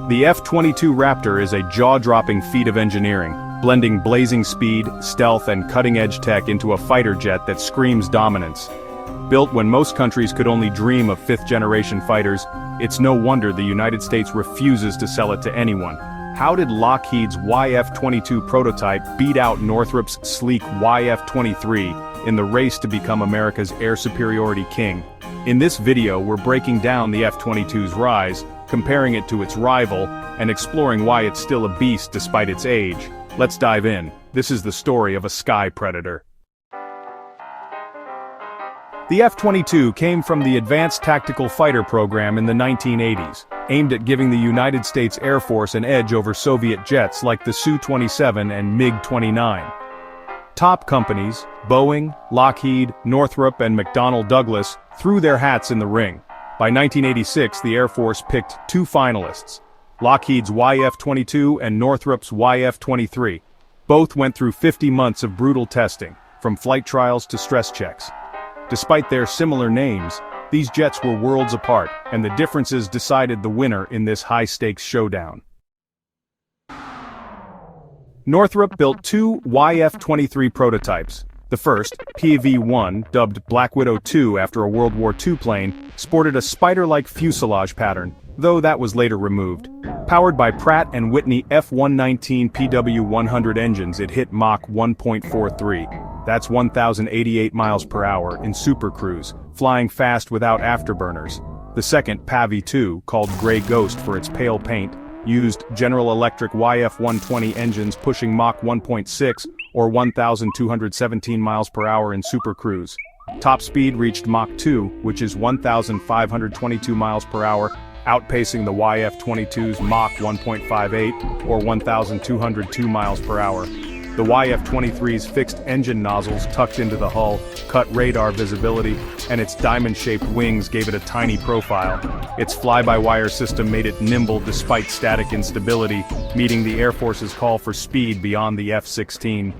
The F-22 Raptor is a jaw-dropping feat of engineering, blending blazing speed, stealth and cutting-edge tech into a fighter jet that screams dominance. Built when most countries could only dream of fifth-generation fighters, it's no wonder the United States refuses to sell it to anyone. How did Lockheed's YF-22 prototype beat out Northrop's sleek YF-23 in the race to become America's air superiority king? In this video we're breaking down the F-22's rise, comparing it to its rival, and exploring why it's still a beast despite its age. Let's dive in. This is the story of a sky predator. The F-22 came from the Advanced Tactical Fighter program in the 1980s, aimed at giving the United States Air Force an edge over Soviet jets like the Su-27 and MiG-29. Top companies, Boeing, Lockheed, Northrop and McDonnell Douglas, threw their hats in the ring. By 1986 the Air Force picked two finalists, Lockheed's YF-22 and Northrop's YF-23. Both went through 50 months of brutal testing, from flight trials to stress checks. Despite their similar names, these jets were worlds apart, and the differences decided the winner in this high-stakes showdown. Northrop built two YF-23 prototypes. The first, PV-1, dubbed Black Widow II after a World War II plane, sported a spider-like fuselage pattern, though that was later removed. Powered by Pratt & Whitney F-119 PW-100 engines, it hit Mach 1.43. That's 1,088 miles per hour in supercruise, flying fast without afterburners. The second, PAV-2, called Grey Ghost for its pale paint, used General Electric YF-120 engines pushing Mach 1.6 or 1,217 miles per hour in supercruise. Top speed reached Mach 2, which is 1,522 miles per hour, outpacing the YF-22's Mach 1.58 or 1,202 miles per hour. The YF-23's fixed engine nozzles tucked into the hull cut radar visibility, and its diamond-shaped wings gave it a tiny profile. Its fly-by-wire system made it nimble despite static instability, meeting the Air Force's call for speed beyond the F-16.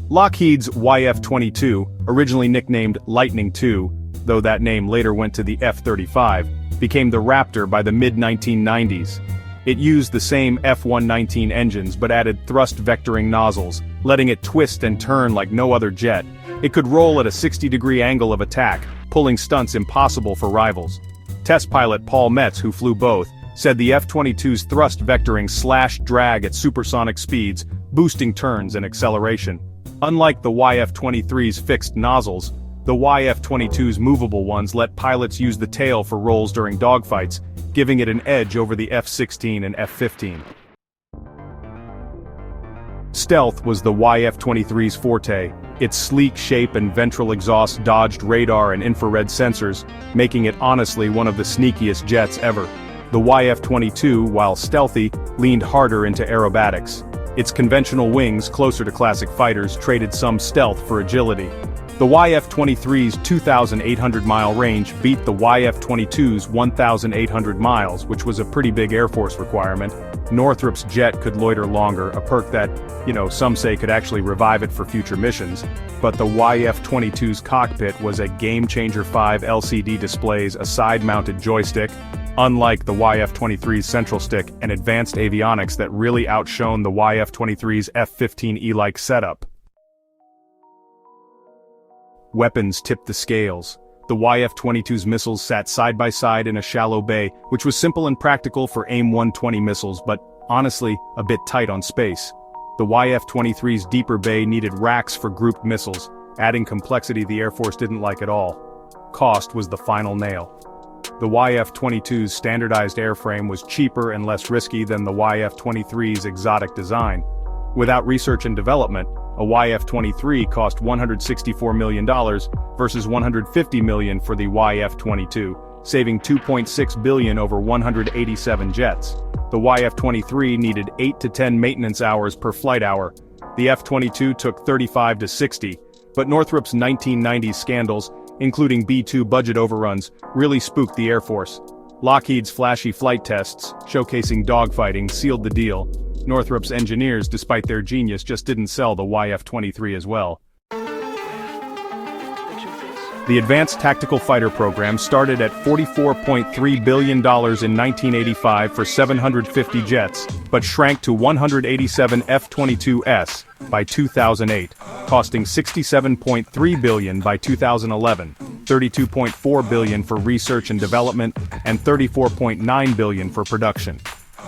Lockheed's YF-22, originally nicknamed Lightning II, though that name later went to the F-35, became the Raptor by the mid-1990s. It used the same F-119 engines but added thrust vectoring nozzles, letting it twist and turn like no other jet. It could roll at a 60-degree angle of attack, pulling stunts impossible for rivals. Test pilot Paul Metz, who flew both, said the F-22's thrust vectoring slashed drag at supersonic speeds, boosting turns and acceleration. Unlike the YF-23's fixed nozzles, the YF-22's movable ones let pilots use the tail for rolls during dogfights, giving it an edge over the F-16 and F-15. Stealth was the YF-23's forte. Its sleek shape and ventral exhaust dodged radar and infrared sensors, making it honestly one of the sneakiest jets ever. The YF-22, while stealthy, leaned harder into aerobatics. Its conventional wings, closer to classic fighters, traded some stealth for agility. The YF-23's 2,800-mile range beat the YF-22's 1,800 miles, which was a pretty big Air Force requirement. Northrop's jet could loiter longer, a perk that, some say could actually revive it for future missions. But the YF-22's cockpit was a Game-Changer 5 LCD displays, a side-mounted joystick, unlike the YF-23's central stick and advanced avionics that really outshone the YF-23's F-15E-like setup. Weapons tipped the scales. The YF-22's missiles sat side by side in a shallow bay, which was simple and practical for AIM-120 missiles, but, honestly, a bit tight on space. The YF-23's deeper bay needed racks for grouped missiles, adding complexity the Air Force didn't like at all. Cost was the final nail. The YF-22's standardized airframe was cheaper and less risky than the YF-23's exotic design. Without research and development, a YF-23 cost $164 million versus $150 million for the YF-22, saving $2.6 billion over 187 jets. The YF-23 needed 8 to 10 maintenance hours per flight hour. The F-22 took 35 to 60, but Northrop's 1990s scandals, including B-2 budget overruns, really spooked the Air Force. Lockheed's flashy flight tests, showcasing dogfighting, sealed the deal. Northrop's engineers, despite their genius, just didn't sell the YF-23 as well. The Advanced Tactical Fighter program started at $44.3 billion in 1985 for 750 jets, but shrank to 187 F-22s by 2008, costing $67.3 billion by 2011, $32.4 billion for research and development, and $34.9 billion for production.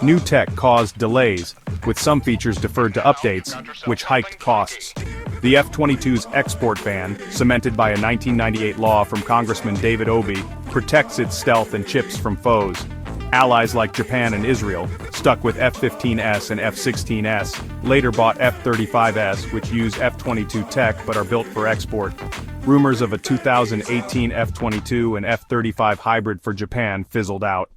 New tech caused delays, with some features deferred to updates, which hiked costs. The F-22's export ban, cemented by a 1998 law from Congressman David Obey, protects its stealth and chips from foes. Allies like Japan and Israel, stuck with F-15S and F-16S, later bought F-35S, which use F-22 tech but are built for export. Rumors of a 2018 F-22 and F-35 hybrid for Japan fizzled out.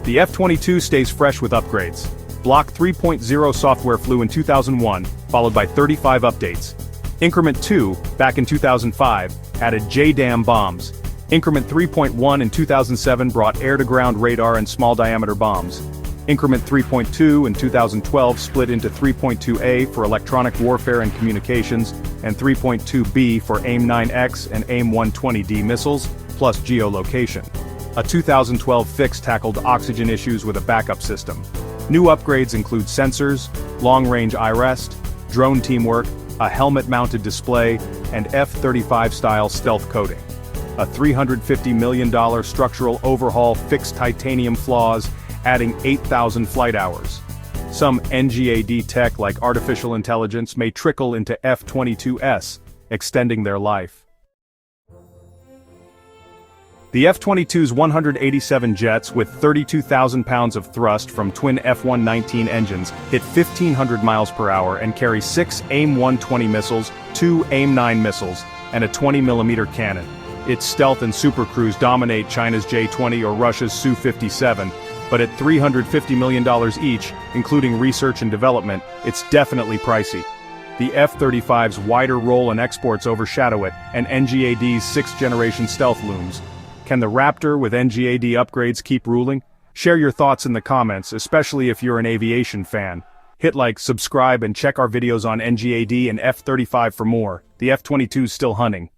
The F-22 stays fresh with upgrades. Block 3.0 software flew in 2001, followed by 35 updates. Increment 2, back in 2005, added JDAM bombs. Increment 3.1 in 2007 brought air-to-ground radar and small-diameter bombs. Increment 3.2 in 2012 split into 3.2A for electronic warfare and communications, and 3.2B for AIM-9X and AIM-120D missiles, plus geolocation. A 2012 fix tackled oxygen issues with a backup system. New upgrades include sensors, long-range IREST, drone teamwork, a helmet-mounted display, and F-35-style stealth coating. A $350 million structural overhaul fixed titanium flaws, adding 8,000 flight hours. Some NGAD tech like artificial intelligence may trickle into F-22s, extending their life. The F-22's 187 jets with 32,000 pounds of thrust from twin F-119 engines hit 1,500 miles per hour and carry 6 AIM-120 missiles, 2 AIM-9 missiles, and a 20mm cannon. Its stealth and supercruise dominate China's J-20 or Russia's Su-57, but at $350 million each, including research and development, it's definitely pricey. The F-35's wider role in exports overshadow it, and NGAD's sixth-generation stealth looms. Can the Raptor with NGAD upgrades keep ruling? Share your thoughts in the comments, especially if you're an aviation fan. Hit like, subscribe, and check our videos on NGAD and F-35 for more. The F-22's still hunting.